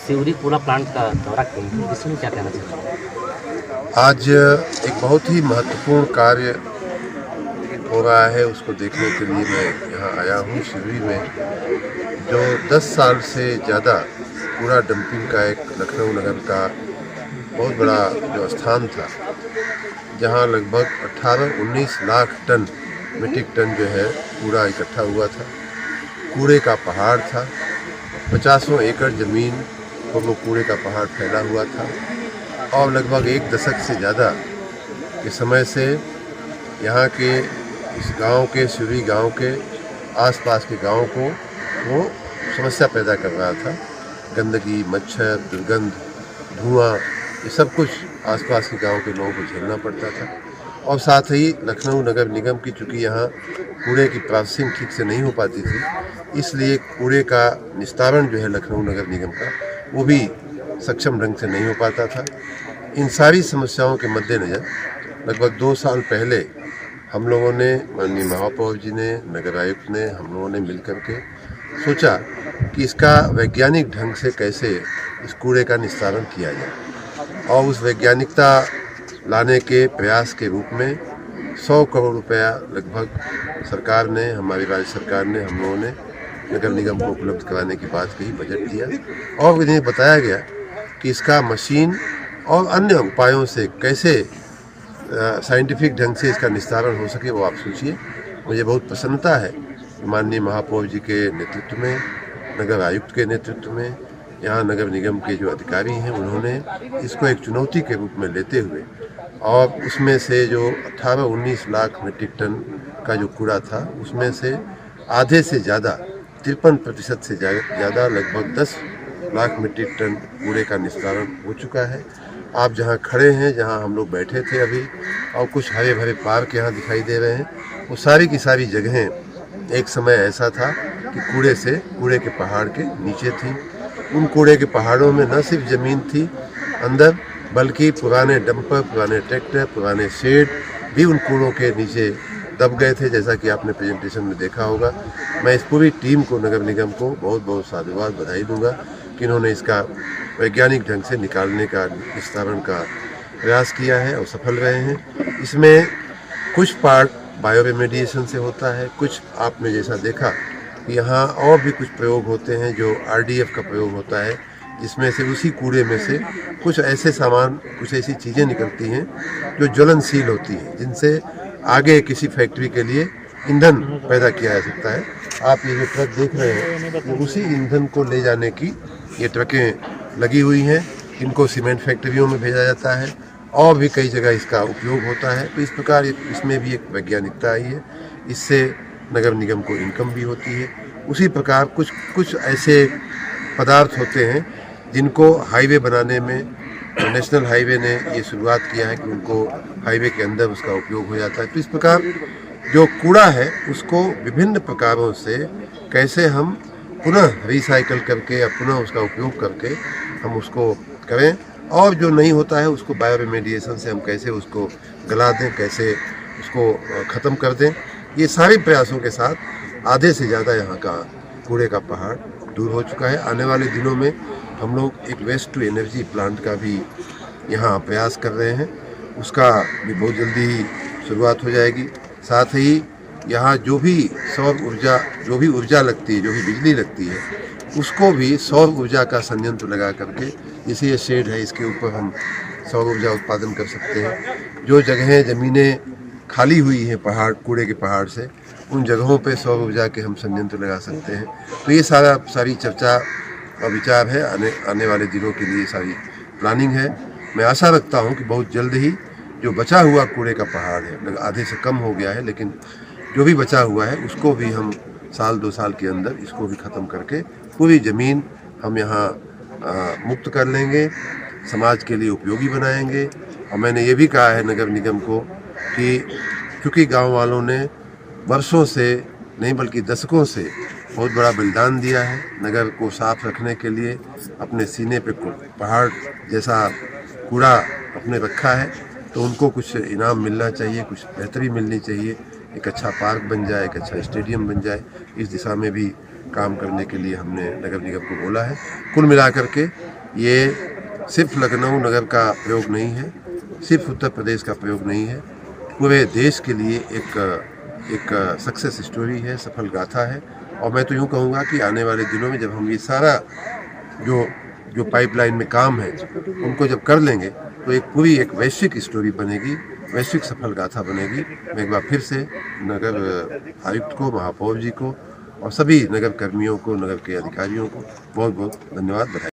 सिवरी कूड़ा प्लांट का दौरा किया, इसमें क्या कहना चाहते हैं? आज एक बहुत ही महत्वपूर्ण कार्य हो रहा है, उसको देखने के लिए मैं यहाँ आया हूँ। सिवरी में जो 10 साल से ज़्यादा कूड़ा डंपिंग का एक लखनऊ नगर का बहुत बड़ा जो स्थान था, जहाँ लगभग 18-19 लाख टन मीट्रिक टन जो है कूड़ा इकट्ठा हुआ था। कूड़े का पहाड़ था, 50 एकड़ ज़मीन पर वो कूड़े का पहाड़ फैला हुआ था और लगभग 1 दशक से ज़्यादा के समय से यहाँ के इस गांव के, सिवरी गांव के आसपास के गांव को वो समस्या पैदा कर रहा था। गंदगी, मच्छर, दुर्गंध, धुआं, ये सब कुछ आसपास के गांव के लोगों को झेलना पड़ता था। और साथ ही लखनऊ नगर निगम की, चूँकि यहाँ कूड़े की प्रोसेसिंग ठीक से नहीं हो पाती थी, इसलिए कूड़े का निस्तारण जो है लखनऊ नगर निगम का, वो भी सक्षम ढंग से नहीं हो पाता था। इन सारी समस्याओं के मद्देनज़र लगभग 2 साल पहले हम लोगों ने, माननीय महापौर जी ने, नगर आयुक्त ने, हम लोगों ने मिलकर के सोचा कि इसका वैज्ञानिक ढंग से कैसे इस कूड़े का निस्तारण किया जाए। और उस वैज्ञानिकता लाने के प्रयास के रूप में 100 करोड़ रुपया लगभग सरकार ने, हमारी राज्य सरकार ने, हम लोगों ने नगर निगम को उपलब्ध कराने की बात कही, बजट दिया और इन्हें बताया गया कि इसका मशीन और अन्य उपायों से कैसे साइंटिफिक ढंग से इसका निस्तारण हो सके, वो आप सोचिए। मुझे बहुत प्रसन्नता है माननीय महापौर जी के नेतृत्व में, नगर आयुक्त के नेतृत्व में, यहाँ नगर निगम के जो अधिकारी हैं, उन्होंने इसको एक चुनौती के रूप में लेते हुए और उसमें से जो 18-19 लाख मीट्रिक टन का जो कूड़ा था, उसमें से आधे से ज़्यादा 53% से ज़्यादा लगभग 10 लाख मीट्रिक टन कूड़े का निस्तारण हो चुका है। आप जहाँ खड़े हैं, जहाँ हम लोग बैठे थे अभी, और कुछ हरे भरे पार्क यहाँ दिखाई दे रहे हैं, वो सारी की सारी जगहें एक समय ऐसा था कि कूड़े के पहाड़ के नीचे थी। उन कूड़े के पहाड़ों में न सिर्फ ज़मीन थी अंदर, बल्कि पुराने डंपर, पुराने ट्रैक्टर, पुराने शेड भी उन कूड़ों के नीचे दब गए थे, जैसा कि आपने प्रेजेंटेशन में देखा होगा। मैं इस पूरी टीम को, नगर निगम को बहुत बहुत साधुवाद, बधाई दूंगा कि इन्होंने इसका वैज्ञानिक ढंग से निकालने का, निस्तारण का प्रयास किया है और सफल रहे हैं। इसमें कुछ पार्ट बायो रेमेडिएशन से होता है, कुछ आपने जैसा देखा कि यहाँ और भी कुछ प्रयोग होते हैं जो RDF का प्रयोग होता है, जिसमें से उसी कूड़े में से कुछ ऐसे सामान, कुछ ऐसी चीज़ें निकलती हैं जो ज्वलनशील होती हैं, जिनसे आगे किसी फैक्ट्री के लिए ईंधन पैदा किया जा सकता है। आप ये जो ट्रक देख रहे हैं, वो उसी ईंधन को ले जाने की ये ट्रकें लगी हुई हैं। इनको सीमेंट फैक्ट्रियों में भेजा जाता है और भी कई जगह इसका उपयोग होता है। तो इस प्रकार इसमें भी एक वैज्ञानिकता आई है, इससे नगर निगम को इनकम भी होती है। उसी प्रकार कुछ ऐसे पदार्थ होते हैं जिनको हाईवे बनाने में, नेशनल हाईवे ने ये शुरुआत किया है कि उनको हाईवे के अंदर उसका उपयोग हो जाता है। तो इस प्रकार जो कूड़ा है उसको विभिन्न प्रकारों से कैसे हम पुनः रिसाइकल करके या पुनः उसका उपयोग करके हम उसको करें, और जो नहीं होता है उसको बायो रेमेडिएशन से हम कैसे उसको गला दें, कैसे उसको ख़त्म कर दें। ये सारे प्रयासों के साथ आधे से ज़्यादा यहाँ का कूड़े का पहाड़ दूर हो चुका है। आने वाले दिनों में हम लोग एक वेस्ट टू एनर्जी प्लांट का भी यहाँ प्रयास कर रहे हैं, उसका भी बहुत जल्दी ही शुरुआत हो जाएगी। साथ ही यहाँ जो भी सौर ऊर्जा, जो भी ऊर्जा लगती है, जो भी बिजली लगती है, उसको भी सौर ऊर्जा का संयंत्र लगा करके, जैसे ये शेड है इसके ऊपर हम सौर ऊर्जा उत्पादन कर सकते हैं। जो जगहें, ज़मीनें खाली हुई हैं पहाड़, कूड़े के पहाड़ से, उन जगहों पे सौर ऊर्जा के हम संयंत्र लगा सकते हैं। तो ये सारी चर्चा और विचार है, आने वाले दिनों के लिए सारी प्लानिंग है। मैं आशा रखता हूँ कि बहुत जल्द ही जो बचा हुआ कूड़े का पहाड़ है, आधे से कम हो गया है, लेकिन जो भी बचा हुआ है उसको भी हम 1-2 साल के अंदर इसको भी ख़त्म करके पूरी ज़मीन हम यहाँ मुक्त कर लेंगे, समाज के लिए उपयोगी बनाएंगे। और मैंने ये भी कहा है नगर निगम को कि क्योंकि गांव वालों ने वर्षों से नहीं बल्कि दशकों से बहुत बड़ा बलिदान दिया है नगर को साफ रखने के लिए, अपने सीने पे पहाड़ जैसा कूड़ा अपने रखा है, तो उनको कुछ इनाम मिलना चाहिए, कुछ बेहतरी मिलनी चाहिए। एक अच्छा पार्क बन जाए, एक अच्छा स्टेडियम बन जाए। इस दिशा में भी काम करने के लिए हमने नगर निगम को बोला है। कुल मिलाकर के ये सिर्फ लखनऊ नगर का प्रयोग नहीं है, सिर्फ उत्तर प्रदेश का प्रयोग नहीं है, पूरे देश के लिए एक सक्सेस स्टोरी है, सफल गाथा है। और मैं तो यूँ कहूँगा कि आने वाले दिनों में जब हम ये सारा जो पाइपलाइन में काम है उनको जब कर लेंगे तो एक पूरी एक वैश्विक स्टोरी बनेगी, वैश्विक सफल गाथा बनेगी। मैं एक बार फिर से नगर आयुक्त को, महापौर जी को और सभी नगर कर्मियों को, नगर के अधिकारियों को बहुत बहुत धन्यवाद, बधाई।